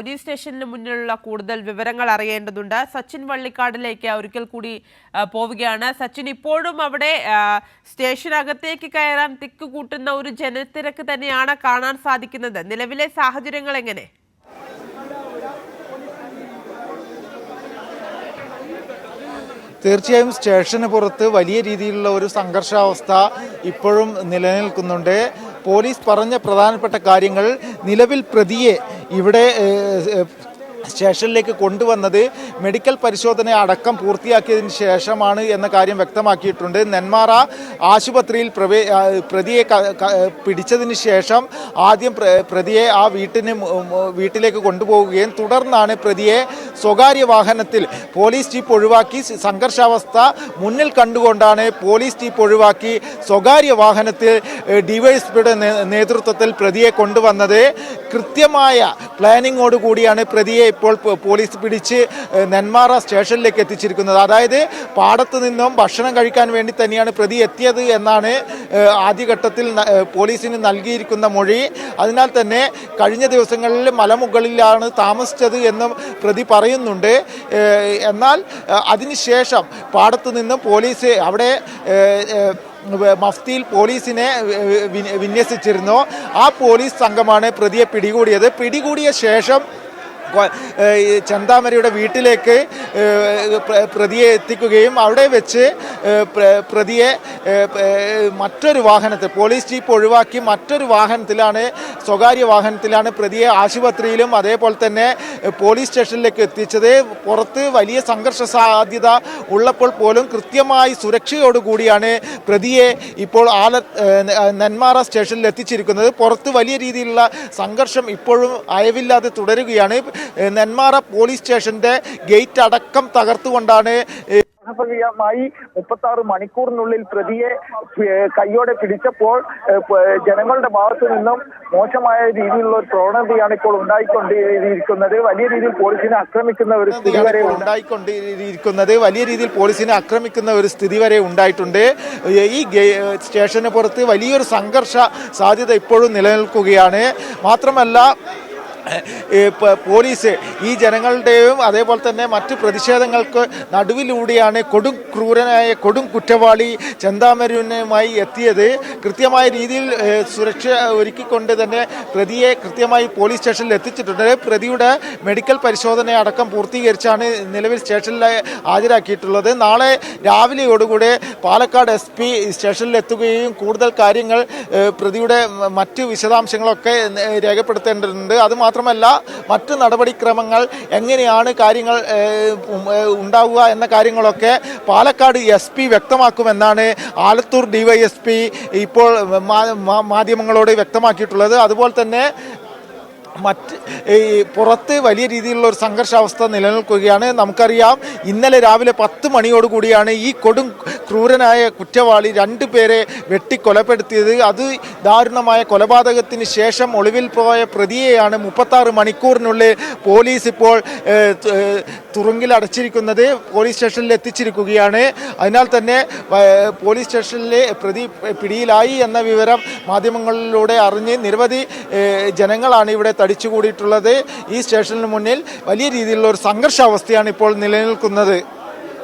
Police സ്റ്റേഷന് മുന്നിലുള്ള കൂടുതൽ വിവരങ്ങൾ അറിയേണ്ടതുണ്ട്. സച്ചിൻ വള്ളിക്കാടിലേക്ക് ഒരിക്കൽ കൂടി പോവുകയാണ്. സച്ചിൻ, ഇപ്പോഴും അവിടെ സ്റ്റേഷനകത്തേക്ക് കയറാൻ തിക്കുകൂട്ടുന്ന ഒരു ജനത്തിരക്ക് തന്നെയാണ് കാണാൻ സാധിക്കുന്നത്. നിലവിലെ സാഹചര്യങ്ങൾ എങ്ങനെ? തീർച്ചയായും സ്റ്റേഷന് പുറത്ത് വലിയ രീതിയിലുള്ള ഒരു സംഘർഷാവസ്ഥ ഇപ്പോഴും നിലനിൽക്കുന്നുണ്ട്. പോലീസ് പറഞ്ഞ പ്രധാനപ്പെട്ട കാര്യങ്ങൾ, നിലവിൽ പ്രതിയെ ഇവിടെ സ്റ്റേഷനിലേക്ക് കൊണ്ടുവന്നത് മെഡിക്കൽ പരിശോധന അടക്കം പൂർത്തിയാക്കിയതിന് ശേഷമാണ് എന്ന കാര്യം വ്യക്തമാക്കിയിട്ടുണ്ട്. നെന്മാറ ആശുപത്രിയിൽ പ്രതിയെ പിടിച്ചതിന് ശേഷം ആദ്യം പ്രതിയെ ആ വീട്ടിലേക്ക് കൊണ്ടുപോവുകയും തുടർന്നാണ് പ്രതിയെ സ്വകാര്യ വാഹനത്തിൽ പോലീസ് ജീപ്പ് ഒഴിവാക്കി, സംഘർഷാവസ്ഥ മുന്നിൽ കണ്ടുകൊണ്ടാണ് പോലീസ് ജീപ്പ് ഒഴിവാക്കി സ്വകാര്യ വാഹനത്തിൽ ഡിവൈഎസ്പിയുടെ നേതൃത്വത്തിൽ പ്രതിയെ കൊണ്ടുവന്നത്. കൃത്യമായ പ്ലാനിങ്ങോടുകൂടിയാണ് പ്രതിയെ ഇപ്പോൾ പോലീസ് പിടിച്ച് നെന്മാറ സ്റ്റേഷനിലേക്ക് എത്തിച്ചിരിക്കുന്നത്. അതായത് പാടത്തു നിന്നും ഭക്ഷണം കഴിക്കാൻ വേണ്ടി തന്നെയാണ് പ്രതി എത്തിയത് എന്നാണ് ആദ്യഘട്ടത്തിൽ പോലീസിന് നൽകിയിരിക്കുന്ന മൊഴി. അതിനാൽ തന്നെ കഴിഞ്ഞ ദിവസങ്ങളിൽ മലമുകളിലാണ് താമസിച്ചത് എന്നും പ്രതി പറയുന്നുണ്ട്. എന്നാൽ അതിനുശേഷം പാടത്തു നിന്നും പോലീസ് അവിടെ മഫ്തിയിൽ പോലീസിനെ വിന്യസിച്ചിരുന്നു. ആ പോലീസ് സംഘമാണ് പ്രതിയെ പിടികൂടിയത്. പിടികൂടിയ ശേഷം ചെന്താമരയുടെ വീട്ടിലേക്ക് പ്രതിയെ എത്തിക്കുകയും അവിടെ വെച്ച് പ്രതിയെ മറ്റൊരു വാഹനത്തിൽ, പോലീസ് ജീപ്പ് ഒഴിവാക്കി മറ്റൊരു വാഹനത്തിലാണ്, സ്വകാര്യ വാഹനത്തിലാണ് പ്രതിയെ ആശുപത്രിയിലും അതേപോലെ തന്നെ പോലീസ് സ്റ്റേഷനിലേക്ക് എത്തിച്ചത്. പുറത്ത് വലിയ സംഘർഷ സാധ്യത ഉള്ളപ്പോൾ പോലും കൃത്യമായി സുരക്ഷയോടുകൂടിയാണ് പ്രതിയെ ഇപ്പോൾ നെന്മാറ സ്റ്റേഷനിൽ എത്തിച്ചിരിക്കുന്നത്. പുറത്ത് വലിയ രീതിയിലുള്ള സംഘർഷം ഇപ്പോഴും അയവില്ലാതെ തുടരുകയാണ്. നെന്മാറ പോലീസ് സ്റ്റേഷന്റെ ഗേറ്റ് അടക്കം തകർത്തുകൊണ്ടാണ് മായി 36 മണിക്കൂറിനുള്ളിൽ പ്രതിയെ കൈയോടെ പിടിച്ചപ്പോൾ ജനങ്ങളുടെ ഭാഗത്തു നിന്നും മോശമായ രീതിയിലുള്ള ഒരു പ്രവണതയാണ് ഇപ്പോൾ ഉണ്ടായിക്കൊണ്ടിരിക്കുന്നത്. വലിയ രീതിയിൽ പോലീസിനെ ആക്രമിക്കുന്ന ഒരു സ്ഥിതി വരെ ഉണ്ടായിട്ടുണ്ട്. ഈ സ്റ്റേഷന് പുറത്ത് വലിയൊരു സംഘർഷ സാധ്യത ഇപ്പോഴും നിലനിൽക്കുകയാണ്. മാത്രമല്ല പോലീസ് ഈ ജനങ്ങളുടെയും അതേപോലെ തന്നെ മറ്റ് പ്രതിഷേധങ്ങൾക്ക് നടുവിലൂടെയാണ് ക്രൂരനായ കുറ്റവാളി ചെന്താമരയുമായി എത്തിയത്. കൃത്യമായ രീതിയിൽ സുരക്ഷ ഒരുക്കിക്കൊണ്ട് തന്നെ പ്രതിയെ കൃത്യമായി പോലീസ് സ്റ്റേഷനിൽ എത്തിച്ചിട്ടുണ്ട്. പ്രതിയുടെ മെഡിക്കൽ പരിശോധന അടക്കം പൂർത്തീകരിച്ചാണ് നിലവിൽ സ്റ്റേഷനിൽ ഹാജരാക്കിയിട്ടുള്ളത്. നാളെ രാവിലെയോടുകൂടെ പാലക്കാട് SP സ്റ്റേഷനിൽ എത്തുകയും കൂടുതൽ കാര്യങ്ങൾ പ്രതിയുടെ മറ്റ് വിശദാംശങ്ങളൊക്കെ രേഖപ്പെടുത്തേണ്ടതുണ്ട്. അതുമാത്രമല്ല മറ്റ് നടപടിക്രമങ്ങൾ എങ്ങനെയാണ് കാര്യങ്ങൾ ഉണ്ടാവുക എന്ന കാര്യങ്ങളൊക്കെ പാലക്കാട് SP വ്യക്തമാക്കുമെന്നാണ് ആലത്തൂർ DYSP ഇപ്പോൾ മാധ്യമങ്ങളോട് വ്യക്തമാക്കിയിട്ടുള്ളത്. അതുപോലെ തന്നെ പുറത്ത് വലിയ രീതിയിലുള്ള ഒരു സംഘർഷാവസ്ഥ നിലനിൽക്കുകയാണ്. നമുക്കറിയാം, ഇന്നലെ രാവിലെ 10 മണിയോടുകൂടിയാണ് ഈ ക്രൂരനായ കുറ്റവാളി 2 പേരെ വെട്ടിക്കൊലപ്പെടുത്തിയത്. അത് ദാരുണമായ കൊലപാതകത്തിന് ശേഷം ഒളിവിൽ പോയ പ്രതിയെയാണ് 36 മണിക്കൂറിനുള്ളിൽ പോലീസ് ഇപ്പോൾ തുറുങ്കിൽ അടച്ചിരിക്കുന്നത്, പോലീസ് സ്റ്റേഷനിൽ എത്തിച്ചിരിക്കുകയാണ്. അതിനാൽ തന്നെ പോലീസ് സ്റ്റേഷനിലെ പ്രതി പിടിയിലായി എന്ന വിവരം മാധ്യമങ്ങളിലൂടെ അറിഞ്ഞ് നിരവധി ജനങ്ങളാണ് ഇവിടെ തടിച്ചുകൂടിയിട്ടുള്ളത്. ഈ സ്റ്റേഷന് മുന്നിൽ വലിയ രീതിയിലുള്ള ഒരു സംഘർഷാവസ്ഥയാണ് ഇപ്പോൾ നിലനിൽക്കുന്നത്.